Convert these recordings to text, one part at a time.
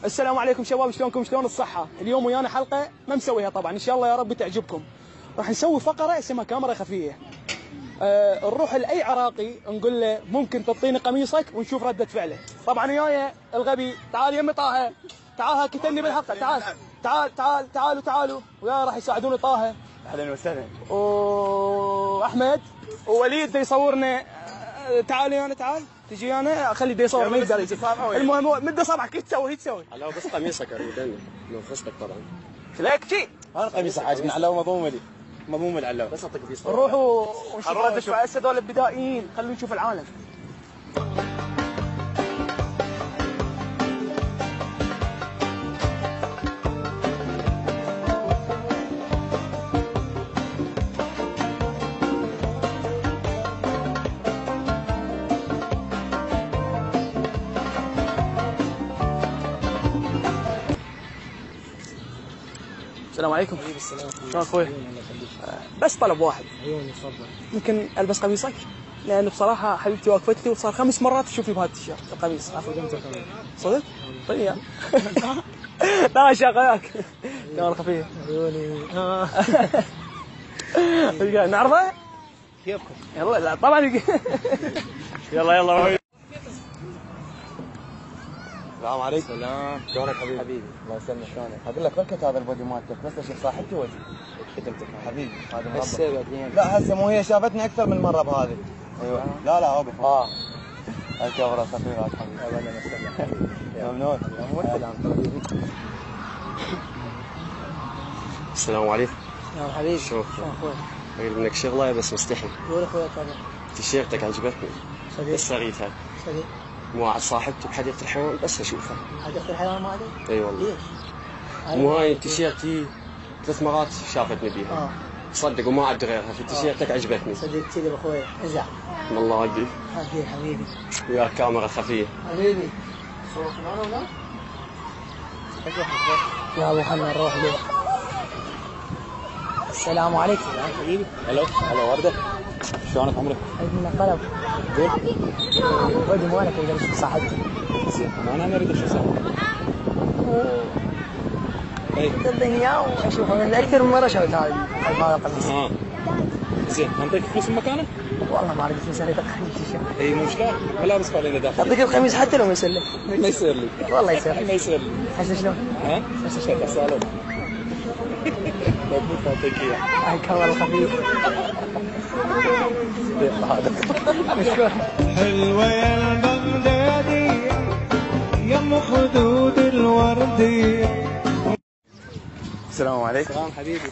السلام عليكم شباب، شلونكم؟ شلون الصحة؟ اليوم ويانا حلقة ما مسويها طبعا، إن شاء الله يا رب تعجبكم. راح نسوي فقرة اسمها كاميرا خفية. نروح لأي عراقي نقول له ممكن تعطيني قميصك ونشوف ردة فعله. طبعا وياي الغبي، تعال يمي طه، تعال كتني بالحلقة، تعالوا وياي راح يساعدوني طه. اهلا وسهلا. واحمد ووليد دا يصورنا. تعال ويانا، تعال تجي ويانا، خلي دا يصور ما يقدر يجي. المهم مد صبعك، ايش تسوي؟ على بس قميصك اريد انا لو خصتك طبعا. ليك شي هذا قميص عاجبني على مضموم العلاوه بس اعطيك بيصور. نروحوا ونشوف ردة فعل هذول البدائيين، خلونا نشوف العالم. السلام عليكم. وعليكم السلام. شلون اخوي؟ بس طلب واحد. عيوني تفضل. ممكن البس قميصك؟ لان بصراحه حبيبتي وقفت لي وصار 5 مرات تشوفني بهذا التيشيرت القميص. اخذ انت كمان. صدق؟ طيب يا لا شغاك كاميرا خفيفه. عيوني نعرفه؟ كيفكم؟ يلا لا طبعا يلا السلام عليكم. سلام. شلونك حبيبي؟ الله يسلمك. شلونك؟ اقول لك بركت هذا البودي مالتك بس اشوف صاحبتي وجهي. خدمتك حبيبي هذا بس مربى. لا هسه مو هي شافتني اكثر من مره بهذه. ايوه لا اوقف. الكاميرا خفيفه حبيبي. اهلا وسهلا حبيبي. ممنون. السلام عليكم. يا حبيبي شوف اخوي، اريد منك شغله بس مستحي. قول اخويا تفضل. تيشيرتك عجبتني بس اريدها صديق مو عاد صاحبتي بحديقه الحيوان بس اشوفها. حديقة الحيوان ما عليك؟ اي والله. ليش؟ مو هاي تيشيرتي 3 مرات شافتني بيها. صدق وما عاد غيرها في تيشيرتك عجبتني. صديق كذب اخويا، ازع. والله ودي حبيبي وياك كاميرا خفيه. حبيبي صورك معنا ولا؟ يا ابو حنا نروح له. السلام عليكم. حبيبي. هلا ورده. شلونك عمرك؟ عندنا طلب. ودي مالك اذا بشوف صاحبتي. زين انا اريد اشوف صاحبتي. اي تبني اياه واشوفه من اكثر من مره شفت هذا القميص. زين انطيك فلوس من مكانه؟ والله ما عرفت فلوس، اريد التيشيرت. اي مو مشكله ملابس علينا داخل. اعطيك القميص حتى لو ما يصير لك. ما يصير لي. والله يصير ما يصير لي. هسه شلون؟ هسه شكلك صالون. طيب اعطيك اياه. هاي كاميرا خفيف. مشكور. حلوة يا البغدادي يم خدود الوردي. السلام عليكم. سلام حبيبي.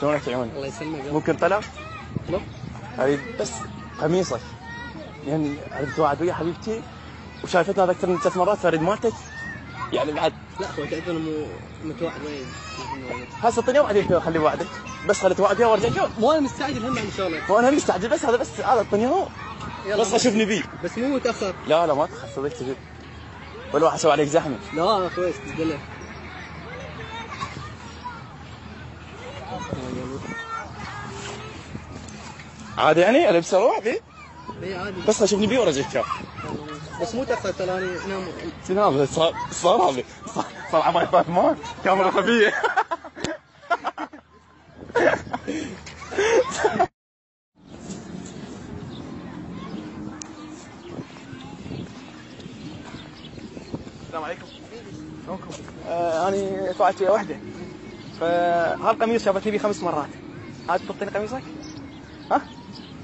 شلونك عيوني؟ الله يسلمك. ممكن طلب؟ لا. اريد بس قميصك. يعني عرفت واحد ويا حبيبتي وشايفتنا هذا اكثر من 3 مرات فاريد مالتك. يعني بعد لا هو تأذن متوعد وين؟ هسه اعطيني وعدي خلي وعدك بس خليت وعدي وارجع شوف. مو انا مستعجل هم عن شغلك. وانا مستعجل بس هذا بس هذا اعطيني هو. بس اشوفني بيه. بس مو متأخر. لا ما تخاف صدق تجي. ولا واحد سوى عليك زحمه. لا كويس تدلع. عادي يعني البس اروح بيه. اي عادي. بس اشوفني بيه وارجع شوف. بس مو تأخر ترى انا نام. تنام صار هذا صار عباية باتمان كاميرا خفيه. السلام عليكم. شلونكم؟ انا توعدت ويا وحده، فهالقميص شافتني بيه 5 مرات. عاد تعطيني قميصك؟ ها؟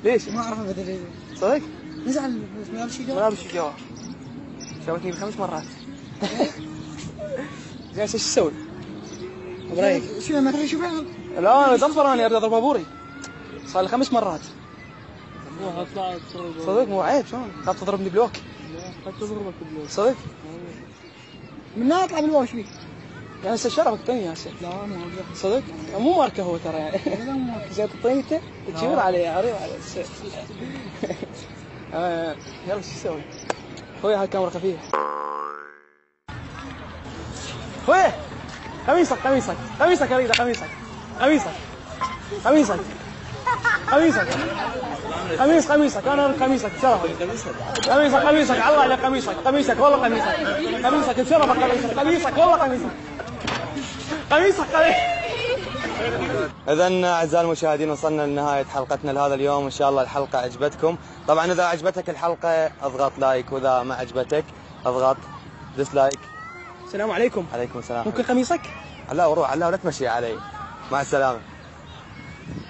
ليش؟ ما اعرف بدري. صدق؟ نزعل بس ما يمشي جواب. ما بشي جواب. شافتني بيه 5 مرات. زين ايش تسوي؟ ابراهيم شو ما تدري شو بعمل؟ لا انا دبر، انا اريد اضرب بابوري. صار لي 5 مرات. صدق مو عيب، شلون؟ خاف تضربني بلوك. لا تضربك بلوك. صدق؟ من هنا اطلع بالواش بيك. يعني هسه شرفك تعطيني هسه. لا مو صدق؟ مو ماركه هو ترى يعني. لا مو ماركة. زين تعطيني انت؟ تشير علي عريض على يلا شو تسوي؟ خويا هاي كاميرا خفيفه. خويا قميصك اريد قميصك. قميصك قميصك انا قميصك بشرفك. قميصك الله عليك قميصك والله قميصك بشرفك قميصك والله قميصك. إذا أعزائي المشاهدين وصلنا لنهاية حلقتنا لهذا اليوم، إن شاء الله الحلقة عجبتكم. طبعا إذا عجبتك الحلقة اضغط لايك، وإذا ما عجبتك اضغط ديسلايك. السلام عليكم. عليكم السلام. ممكن قميصك؟ لا وروح لا تمشي علي. مع السلامة.